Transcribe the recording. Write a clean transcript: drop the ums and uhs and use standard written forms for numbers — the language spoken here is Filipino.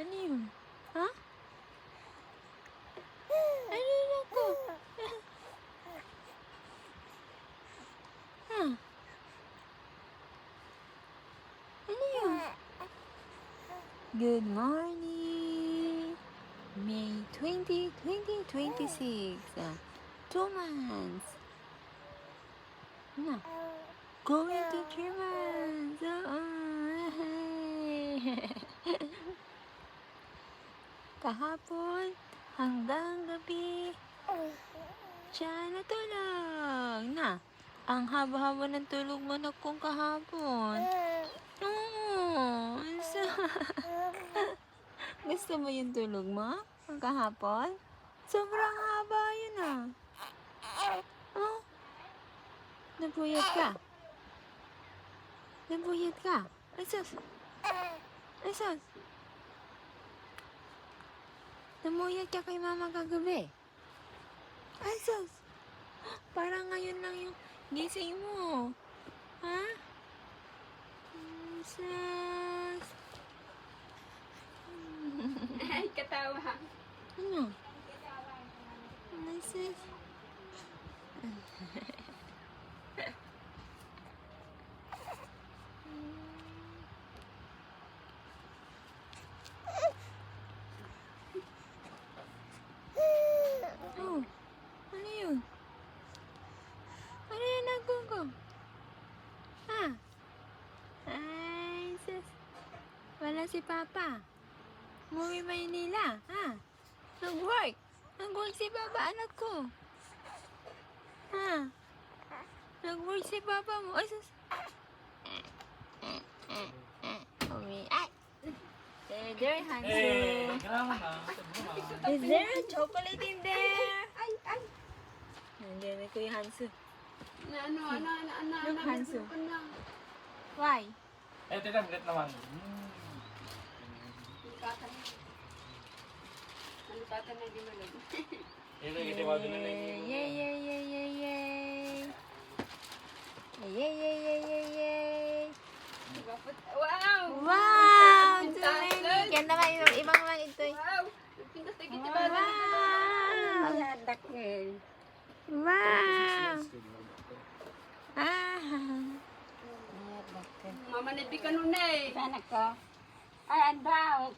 Ano yun? Ha? Ano yun ako? Ha? Ano yun? Good morning! May 20, 2026. 2 months. Na. Going to 3 months. Kahapon hanggang gabi siya natulog na. Ang haba-haba ng tulog mo na kung kahapon. Oo. Gusto mo yung tulog mo? Ang kahapon? Sobrang haba yun ah. Oh? Nabuyat ka? Nabuyat ka? Ay sus! Ay sus! Namuyat ka kay mama kagabi? Ay sus! Parang ngayon lang yung gising mo. Ha? Sus! Ay, katawa. Ano? Ay sus! Oh, ano yun? Ano yung nagugo? Ha? Ay, sus. Wala si Papa. Umuwi Maynila, ha? Nag-work. Nag-work si Papa, anak ko. Ha? Nag-work si Papa mo. Ay, sus. Ay! Is there Hansu? Is there a chocolate in there? Ay, ay. Nandiyan na Kuya Hansu. Ano. Look, Hansu. Ko na. Why? Eh, teka, bigat naman. Nalipatan na di malog. Ito, kita mo din na Yay, yay, yay, yay, yay. Yay, yay, yay, yay, yay. Wow! Wow! Pintas. Tuloy. Yan naman yung ibang lang ito eh. Wow! Pintas na kita ba? Wow! Mayadak eh. Wow! Ah! Mama na di ka nun eh. Sana ko. Ay, ang daw.